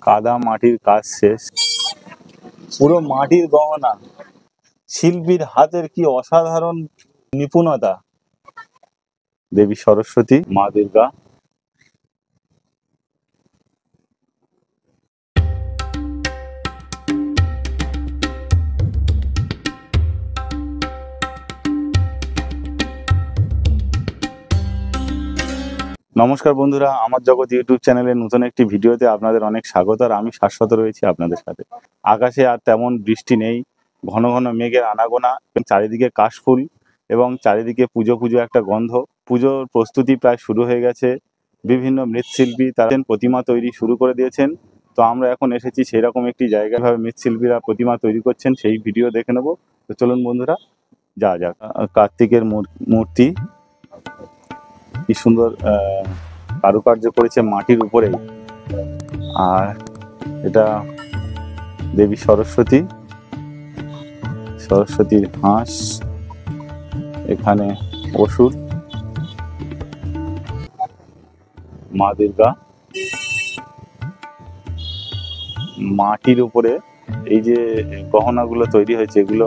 কাদা মাটির কাজ শেষ, পুরো মাটির গহনা। শিল্পীর হাতের কি অসাধারণ নিপুণতা। দেবী সরস্বতী, মা দুর্গা। নমস্কার বন্ধুরা, আমার জগৎ ইউটিউব চ্যানেলের নতুন একটি ভিডিওতে আপনাদের অনেক স্বাগত। আর আমি শাশ্বত রয়েছি আপনাদের সাথে। আকাশে আর তেমন বৃষ্টি নেই, ঘন ঘন মেঘের আনাগোনা, চারিদিকে কাশফুল এবং চারিদিকে পুজো পুজো একটা গন্ধ। পুজোর প্রস্তুতি প্রায় শুরু হয়ে গেছে। বিভিন্ন মৃৎশিল্পী তারা প্রতিমা তৈরি শুরু করে দিয়েছেন। তো আমরা এখন এসেছি সেই রকম একটি জায়গায়, ভাবে মৃৎশিল্পীরা প্রতিমা তৈরি করছেন সেই ভিডিও দেখে নেব। তো চলুন বন্ধুরা যা যাক। কার্তিকের মূর্তি কি সুন্দর কারুকার্য করেছে মাটির উপরেই। আর এটা দেবী সরস্বতী, সরস্বতীর হাঁস, এখানে অসুর, মা দুর্গা। মাটির উপরে এই যে গহনাগুলো তৈরি হয়েছে, এগুলো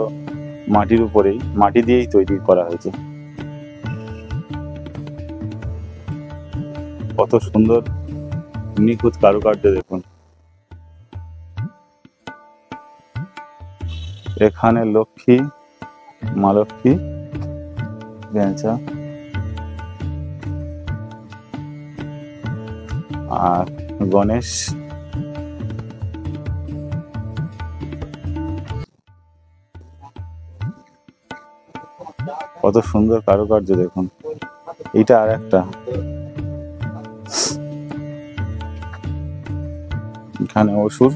মাটির উপরেই, মাটি দিয়েই তৈরি করা হয়েছে। কত সুন্দর নিখুঁত কারুকার্য দেখুন। এখানে লক্ষ্মী, মা লক্ষ্মী, আর গণেশ। কত সুন্দর কারুকার্য দেখুন। এটা আর একটা, এখানে অসুর,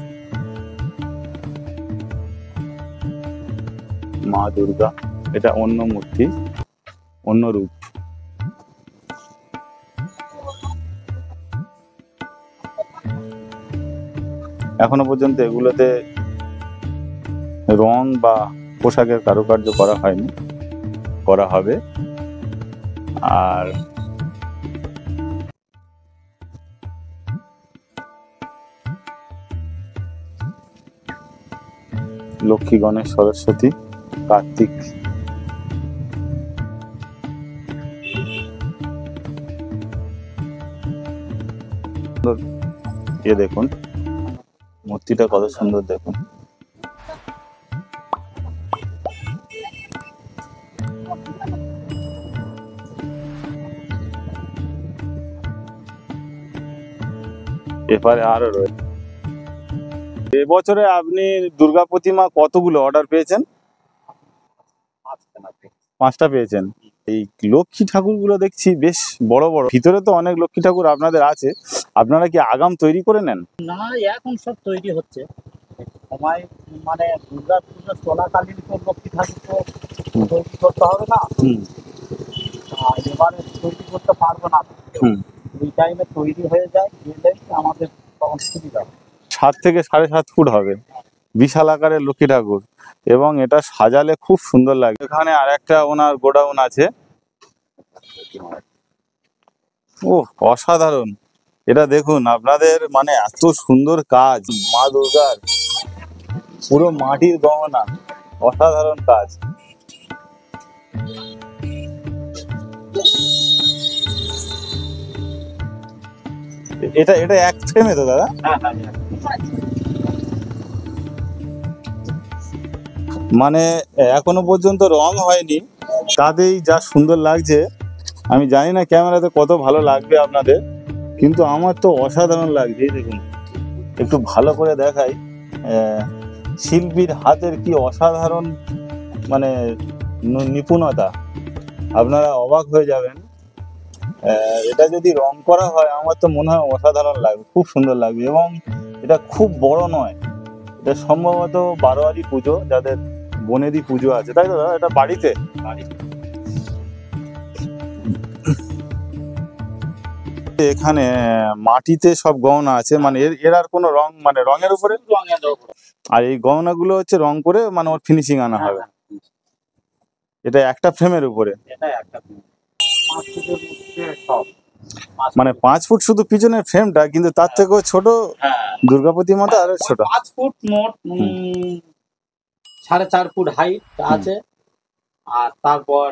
মা দুর্গা। এটা অন্য মূর্তি, অন্য রূপ। এখনো পর্যন্ত এগুলোতে রং বা পোশাকের কারুকার্য করা হয়নি, করা হবে। আর লক্ষ্মী, গণেশ, সরস্বতী, কার্তিক। এ দেখুন মূর্তিটা কত সুন্দর দেখুন। এবারে আরো রয়েছে। এবছরে আপনি দুর্গা প্রতিমা কতগুলো অর্ডার পেয়েছেন? 5টা পেয়েছেন। এই লক্ষ্মী ঠাকুর গুলো দেখছি বেশ বড় বড়। ভিতরে তো অনেক লক্ষ্মী ঠাকুর আপনাদের আছে, আপনারা কি আগাম তৈরি করে নেন? না, এখন সব তৈরি হচ্ছে। সময় মানে দুর্গা পূজা চলাকালীন তো লক্ষ্মী ঠাকুর তো তৈরি করতে হবে না, এবারে তৈরি করতে পারবো না। ওই টাইমে তৈরি হয়ে যায়, গেলেই আমাদের তখন সুবিধা। 7 থেকে 7.5 ফুট হবে, বিশাল আকারের লক্ষ্মী ঠাকুর, এবং এটা সাজালে খুব সুন্দর লাগে। এখানে আর একটা ওনার গোডাউন আছে। ও অসাধারণ! এটা দেখুন আপনাদের, মানে এত সুন্দর কাজ মা দুর্গার, পুরো মাটির গহনা, অসাধারণ কাজ। এটা এটা এক ফ্রেমে তো দাদা? মানে এখনো পর্যন্ত রং হয়নি, তাতেই যা সুন্দর লাগছে। আমি জানি না ক্যামেরাতে কত ভালো লাগবে আপনাদের, কিন্তু আমার তো অসাধারণ লাগছে। দেখুন একটু ভালো করে দেখাই, শিল্পীর হাতের কি অসাধারণ মানে নিপুণতা, আপনারা অবাক হয়ে যাবেন। এটা যদি রং করা হয় আমার তো মনে হয় অসাধারণ লাগবে, খুব সুন্দর লাগবে। এবং এটা খুব বড় নয়, এটা সম্ভবত বারোয়ারি পুজো, যাদের বনেদি পুজো আছে, তাই তো দাদা? এটা বাড়িতে এখানে মাটিতে সব গহনা আছে, মানে এর আর কোনো রং, মানে রঙের উপরে, আর এই গহনাগুলো হচ্ছে রং করে মানে ওর ফিনিশিং আনা হবে। এটা একটা ফ্রেমের উপরে। মানে 5 ফুট শুধু পিছনের ফ্রেমটা, কিন্তু তার থেকেও ছোট হ্যাঁ দুর্গা প্রতিমাটা আরো ছোট। 5 ফুট মোট 4.5 ফুট হাইট আছে, আর তারপর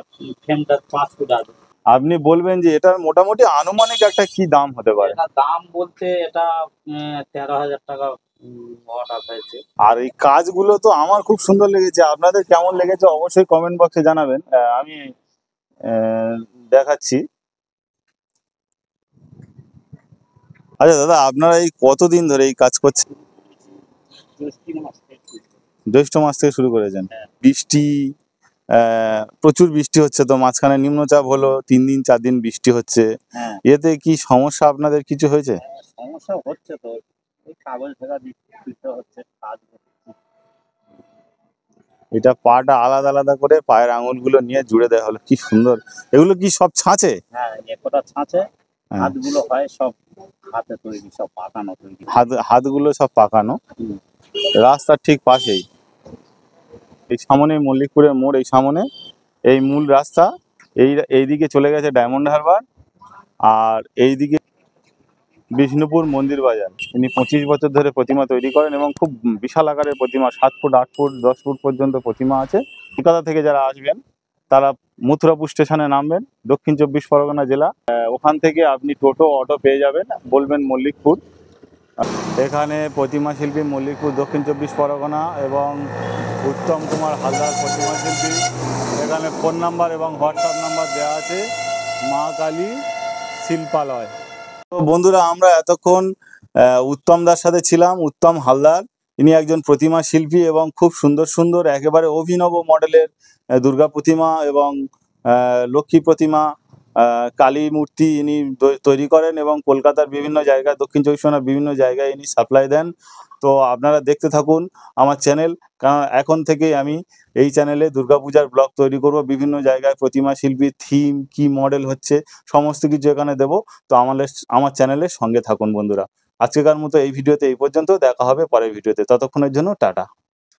ফ্রেমটা 5 ফুট আছে। আপনি বলবেন যে এটার মোটামুটি আনুমানিক একটা কি দাম হতে পারে? এটা দাম বলতে এটা 13,000 টাকা অর্ডার হয়েছে। আর এই কাজগুলো তো আমার খুব সুন্দর লেগেছে, আপনাদের কেমন লেগেছে অবশ্যই কমেন্ট বক্সে জানাবেন। আমি দেখাচ্ছি। আচ্ছা দাদা, আপনারা এই কতদিন ধরে এই কাজ করছেন? জ্যৈষ্ঠ মাস থেকে শুরু করেছেন। বৃষ্টি প্রচুর বৃষ্টি হচ্ছে, তো মাঝখানে নিম্নচাপ হলো, 3 দিন 4 দিন বৃষ্টি হচ্ছে, হ্যাঁ এতে কি সমস্যা আপনাদের কিছু হয়েছে? সমস্যা হচ্ছে তো, এই কাগজ ভেঙা দিতে হচ্ছে কাজ করতে। এটা পাটা আলাদা আলাদা করে পায়ের আঙুলগুলো নিয়ে জুড়ে দেওয়া হলো, কি সুন্দর। এগুলো কি সব ছাঁচে? হ্যাঁ একটা ছাঁচে, হ্যাঁ। হাতগুলো হয় সব হাতে তৈরি, সব পাকানো তৈরি। হাতগুলো সব পাকানো। রাস্তার ঠিক পাশেই, এই সামনে মল্লিকপুরের মোড়, এই সামনে এই মূল রাস্তা, এইদিকে চলে গেছে ডায়মন্ড হারবার, আর এইদিকে বিষ্ণুপুর মন্দির বাজার। ইনি 25 বছর ধরে প্রতিমা তৈরি করেন এবং খুব বিশাল আকারের প্রতিমা, 7 ফুট 8 ফুট 10 ফুট পর্যন্ত প্রতিমা আছে। কলকাতা থেকে যারা আসবেন তারা মথুরাপুর স্টেশনে নামবেন, দক্ষিণ 24 পরগনা জেলা। ওখান থেকে আপনি টোটো অটো পেয়ে যাবেন, বলবেন মল্লিকপুর। এখানে প্রতিমা শিল্পী মল্লিকপুর, দক্ষিণ 24 পরগনা, এবং উত্তম কুমার হালদার প্রতিমা শিল্পী। এখানে ফোন নাম্বার এবং হোয়াটসঅ্যাপ নাম্বার দেওয়া আছে, মা কালী শিল্পালয়। তো বন্ধুরা, আমরা এতক্ষণ উত্তম দার সাথে ছিলাম। উত্তম হালদার, ইনি একজন প্রতিমা শিল্পী এবং খুব সুন্দর সুন্দর একেবারে অভিনব মডেলের দুর্গা প্রতিমা এবং লক্ষ্মী প্রতিমা, কালী মূর্তি ইনি তৈরি করেন এবং কলকাতার বিভিন্ন জায়গায়, দক্ষিণ চব্বিশ পরগনার বিভিন্ন জায়গায় ইনি সাপ্লাই দেন। তো আপনারা দেখতে থাকুন আমার চ্যানেল, কারণ এখন থেকেই আমি এই চ্যানেলে দুর্গাপূজার ব্লগ তৈরি করব। বিভিন্ন জায়গায় প্রতিমা শিল্পীর থিম কি মডেল হচ্ছে সমস্ত কিছু এখানে দেবো। তো আমার চ্যানেলের সঙ্গে থাকুন বন্ধুরা। আজকেকার মতো এই ভিডিওতে এই পর্যন্ত, দেখা হবে পরের ভিডিওতে। ততক্ষণের জন্য টাটা।